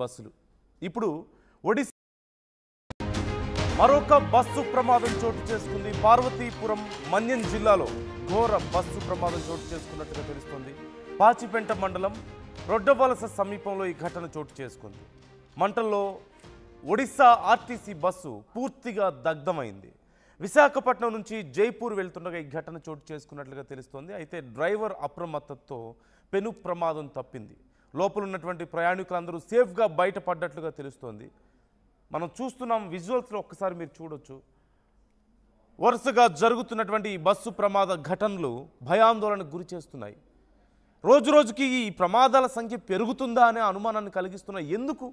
బస్సులు. ఇప్పుడు ఒడిశా మరొక బస్సు ప్రమాదం చోటు చేసుకుంది. పార్వతీపురం మన్యం జిల్లాలో ఘోర బస్సు ప్రమాదం చోటు చేసుకున్నట్టుగా తెలుస్తోంది. పాచిపెంట మండలం రొడ్డవలస సమీపంలో ఈ ఘటన చోటు చేసుకుంది. మంటల్లో ఒడిశా ఆర్టీసీ బస్సు పూర్తిగా దగ్ధమైంది. విశాఖపట్నం నుంచి జైపూర్ వెళ్తుండగా ఈ ఘటన చోటు చేసుకున్నట్లుగా తెలుస్తోంది. అయితే డ్రైవర్ అప్రమత్తతో పెను ప్రమాదం తప్పింది. లోపల ఉన్నటువంటి ప్రయాణికులందరూ సేఫ్గా బయటపడ్డట్లుగా తెలుస్తోంది. మనం చూస్తున్నాం విజువల్స్లో ఒక్కసారి మీరు చూడొచ్చు. వరుసగా జరుగుతున్నటువంటి ఈ బస్సు ప్రమాద ఘటనలు భయాందోళనకు గురి చేస్తున్నాయి. రోజు రోజుకి ఈ ప్రమాదాల సంఖ్య పెరుగుతుందా అనే అనుమానాన్ని కలిగిస్తున్నాయి. ఎందుకు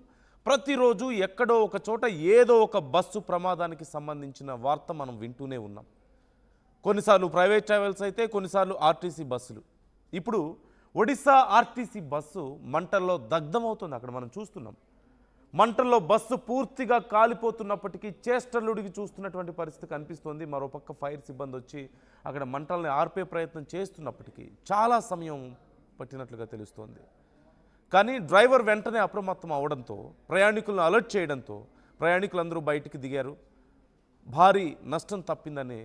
ప్రతిరోజు ఎక్కడో ఒక చోట ఏదో ఒక బస్సు ప్రమాదానికి సంబంధించిన వార్త మనం వింటూనే ఉన్నాం. కొన్నిసార్లు ప్రైవేట్ ట్రావెల్స్ అయితే, కొన్నిసార్లు ఆర్టీసీ బస్సులు. ఇప్పుడు ఒడిశా ఆర్టీసీ బస్సు మంటల్లో దగ్ధమవుతుంది. అక్కడ మనం చూస్తున్నాం. మంటల్లో బస్సు పూర్తిగా కాలిపోతున్నప్పటికీ చేష్టలుడికి చూస్తున్నటువంటి పరిస్థితి కనిపిస్తోంది. మరోపక్క ఫైర్ సిబ్బంది వచ్చి అక్కడ మంటల్ని ఆర్పే ప్రయత్నం చేస్తున్నప్పటికీ చాలా సమయం పట్టినట్లుగా తెలుస్తోంది. కానీ డ్రైవర్ వెంటనే అప్రమత్తం అవడంతో, ప్రయాణికులను అలర్ట్ చేయడంతో ప్రయాణికులందరూ బయటికి దిగారు. భారీ నష్టం తప్పిందని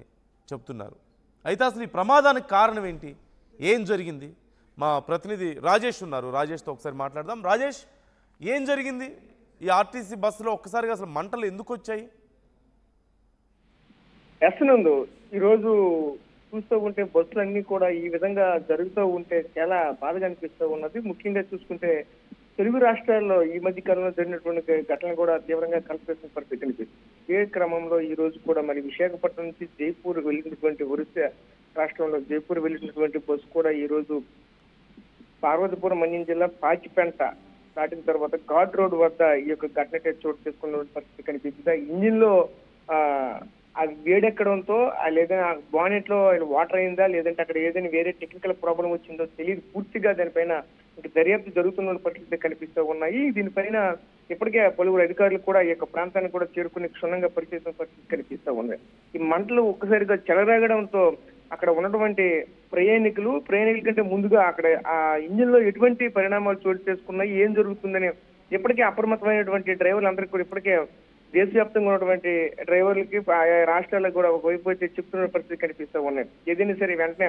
చెప్తున్నారు. అయితే అసలు ఈ ప్రమాదానికి కారణం ఏంటి, ఏం జరిగింది? మా ప్రతినిధి రాజేష్ ఉన్నారు. రాజేష్తో ఒకసారి మాట్లాడదాం. రాజేష్, ఏం జరిగింది ఈ ఆర్టీసీ బస్సులో? ఒక్కసారిగా అసలు మంటలు ఎందుకు వచ్చాయి? ఎస్నందు ఈరోజు చూస్తూ ఉంటే బస్సులన్నీ కూడా ఈ విధంగా జరుగుతూ ఉంటే చాలా బాధగా అనిపిస్తూ ఉన్నది. ముఖ్యంగా చూసుకుంటే తెలుగు రాష్ట్రాల్లో ఈ మధ్య కాలంలో జరిగినటువంటి ఘటనలు కూడా తీవ్రంగా కలిపేసిన పరిస్థితి కనిపిస్తుంది. ఏ క్రమంలో ఈ రోజు కూడా మరి విశాఖపట్నం నుంచి జైపూర్ వెళ్ళినటువంటి ఒరిస్సా రాష్ట్రంలో జైపూర్ వెళ్ళినటువంటి బస్సు కూడా ఈ రోజు పార్వతీపురం మన్యం జిల్లా పాచిపెంట దాటిన తర్వాత ఘాట్ రోడ్ వద్ద ఈ యొక్క ఘటన చోటు చేసుకున్న పరిస్థితి కనిపిస్తుంది. ఆ ఇంజిన్ లో అది వేడెక్కడంతో లేదా బానెట్ లో వాటర్ అయిందా, లేదంటే అక్కడ ఏదైనా వేరే టెక్నికల్ ప్రాబ్లం వచ్చిందో తెలియదు. పూర్తిగా దానిపైన దర్యాప్తు జరుగుతున్న పరిస్థితి కనిపిస్తూ ఉన్నాయి. దీనిపైన ఇప్పటికే పలువురు అధికారులు కూడా ఈ యొక్క ప్రాంతాన్ని కూడా చేరుకుని క్షుణ్ణంగా పరిశీలిస్తున్న పరిస్థితి కనిపిస్తూ ఉంది. ఈ మంటలు ఒక్కసారిగా చెలరేగడంతో అక్కడ ఉన్నటువంటి ప్రయాణికుల కంటే ముందుగా అక్కడ ఆ ఇంజిన్ లో ఎటువంటి పరిణామాలు చోటు చేసుకున్నాయి, ఏం జరుగుతుందని ఇప్పటికే అప్రమత్తమైనటువంటి డ్రైవర్లందరికీ కూడా ఇప్పటికే దేశవ్యాప్తంగా ఉన్నటువంటి డ్రైవర్లకి ఆయా రాష్ట్రాలకు కూడా ఒకవైపు వచ్చి చెప్తున్న పరిస్థితి కనిపిస్తూ ఉన్నాయి. ఏదైనా సరే వెంటనే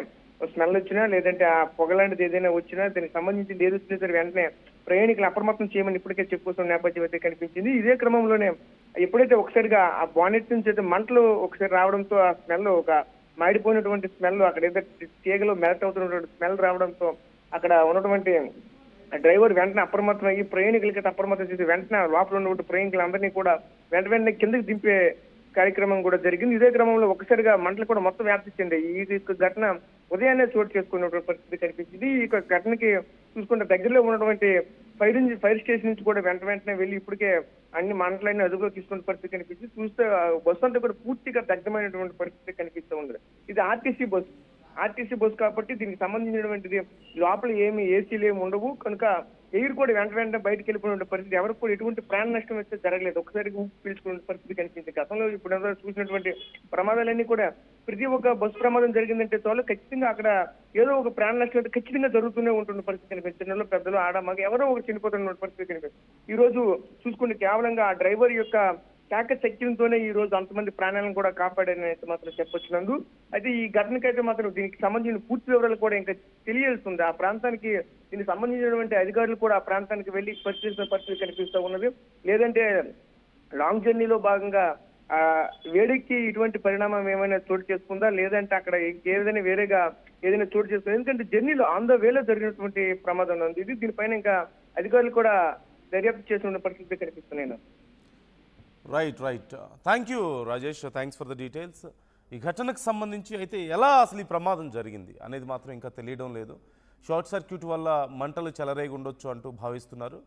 స్మెల్ వచ్చినా, లేదంటే ఆ పొగలాంటిది ఏదైనా వచ్చినా, దానికి సంబంధించింది ఏది వచ్చినా సరే వెంటనే ప్రయాణికులు అప్రమత్తం చేయమని ఇప్పటికే చెప్పుకొస్తున్న నేపథ్యం అయితే కనిపించింది. ఇదే క్రమంలోనే ఎప్పుడైతే ఒకసారిగా ఆ బానెట్ నుంచి అయితే మంటలు ఒకసారి రావడంతో ఆ స్మెల్, ఒక మాడిపోయినటువంటి స్మెల్, అక్కడ ఏదో తీగలో మెల్ట్ అవుతున్నటువంటి స్మెల్ రావడంతో అక్కడ ఉన్నటువంటి డ్రైవర్ వెంటనే అప్రమత్తం అయ్యి ప్రయాణికులకి అప్రమత్తం చేసి వెంటనే లోపల ఉన్నటువంటి ప్రయాణికులందరినీ కూడా వెంటనే కిందకి దింపే కార్యక్రమం కూడా జరిగింది. ఇదే క్రమంలో ఒకసారిగా మంటలు కూడా మొత్తం వ్యాప్తి చెంది ఈ ఘటన ఉదయాన్నే చోటు చేసుకున్నటువంటి పరిస్థితి కనిపించింది. ఈ ఘటనకి చూసుకుంటే దగ్గరలో ఉన్నటువంటి ఫైర్ స్టేషన్ నుంచి కూడా వెంటనే వెళ్ళి ఇప్పటికే అన్ని మంటలన్నీ అదుపులో తీసుకున్న పరిస్థితి కనిపించింది. చూస్తే బస్సు అంతా కూడా పూర్తిగా దగ్ధమైనటువంటి పరిస్థితి కనిపిస్తూ ఉంది. ఇది ఆర్టీసీ బస్సు కాబట్టి దీనికి సంబంధించినటువంటిది లోపల ఏమి ఏసీలు ఏమి ఉండవు కనుక ఎయిర్ కూడా వెంటనే బయటకు వెళ్ళిపోయిన పరిస్థితి, ఎవరికి కూడా ఎటువంటి ప్రాణ నష్టం అయితే జరగలేదు. ఒకసారి ఊపి పీల్చుకునే పరిస్థితి కనిపించింది. గతంలో ఇప్పుడు చూసినటువంటి ప్రమాదాలన్నీ కూడా ప్రతి ఒక్క బస్సు ప్రమాదం జరిగిందంటే తోలు ఖచ్చితంగా అక్కడ ఏదో ఒక ప్రాణ నష్టం అయితే ఖచ్చితంగా జరుగుతూనే ఉంటున్న పరిస్థితి కనిపిస్తుంది. పెద్దలు, ఆడ, మగ ఎవరో ఒకరు చనిపోతున్న పరిస్థితి కనిపిస్తుంది. ఈ రోజు చూసుకుంటే కేవలంగా ఆ డ్రైవర్ యొక్క చాకచక్యంతోనే ఈ రోజు అంతమంది ప్రాణాలను కూడా కాపాడని అయితే మాత్రం చెప్పొచ్చినందు. అయితే ఈ ఘటనకైతే మాత్రం దీనికి సంబంధించిన పూర్తి వివరాలు కూడా ఇంకా తెలియాల్సింది. ఆ ప్రాంతానికి దీనికి సంబంధించినటువంటి అధికారులు కూడా ఆ ప్రాంతానికి వెళ్లి పరిశీలిస్తున్న పరిస్థితి కనిపిస్తూ ఉన్నది. లేదంటే లాంగ్ జర్నీలో భాగంగా ఆ వేడికి ఇటువంటి పరిణామం ఏమైనా చోటు చేసుకుందా, లేదంటే అక్కడ ఏదైనా వేరేగా ఏదైనా చోటు చేసుకుందా? ఎందుకంటే జర్నీలో ఆన్ ద వేలో జరిగినటువంటి ప్రమాదం ఉంది ఇది. దీనిపైన ఇంకా అధికారులు కూడా దర్యాప్తు చేస్తున్న పరిస్థితి కనిపిస్తున్నాయి. Right. Thank you Rajesh, thanks for the details. ఈ ఘటనకు సంబంధించి అయితే ఎలా అసలు ఈ ప్రమాదం జరిగింది అనేది మాత్రం ఇంకా తెలియడం లేదు. షార్ట్ సర్క్యూట్ వల్ల మంటలు చెలరేగి ఉండొచ్చు అంటూ భావిస్తున్నారు.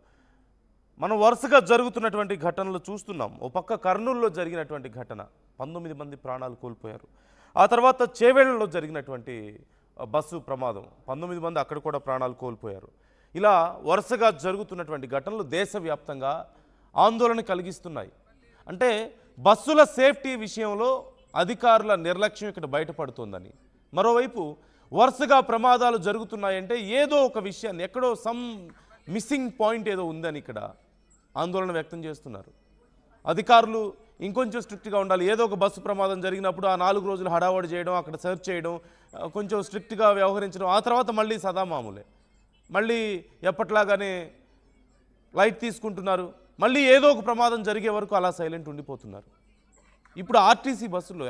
మనం వరుసగా జరుగుతున్నటువంటి ఘటనలు చూస్తున్నాం. ఓ పక్క కర్నూలులో జరిగినటువంటి ఘటన, 19 మంది ప్రాణాలు కోల్పోయారు. ఆ తర్వాత చేవేళ్లలో జరిగినటువంటి బస్సు ప్రమాదం, 19 మంది అక్కడ కూడా ప్రాణాలు కోల్పోయారు. ఇలా వరుసగా జరుగుతున్నటువంటి ఘటనలు దేశవ్యాప్తంగా ఆందోళన కలిగిస్తున్నాయి. అంటే బస్సుల సేఫ్టీ విషయంలో అధికారుల నిర్లక్ష్యం ఇక్కడ బయటపడుతుందని, మరోవైపు వరుసగా ప్రమాదాలు జరుగుతున్నాయంటే ఏదో ఒక విషయాన్ని, ఎక్కడో సమ్ మిస్సింగ్ పాయింట్ ఏదో ఉందని ఇక్కడ ఆందోళన వ్యక్తం చేస్తున్నారు. అధికారులు ఇంకొంచెం స్ట్రిక్ట్గా ఉండాలి. ఏదో ఒక బస్సు ప్రమాదం జరిగినప్పుడు ఆ 4 రోజులు హడావడి చేయడం, అక్కడ సెర్చ్ చేయడం, కొంచెం స్ట్రిక్ట్గా వ్యవహరించడం, ఆ తర్వాత మళ్ళీ సదామామూలే. మళ్ళీ ఎప్పట్లాగానే లైట్ తీసుకుంటున్నారు. మళ్ళీ ఏదో ఒక ప్రమాదం జరిగే వరకు అలా సైలెంట్ ఉండిపోతున్నారు. ఇప్పుడు ఆర్టీసీ బస్సులో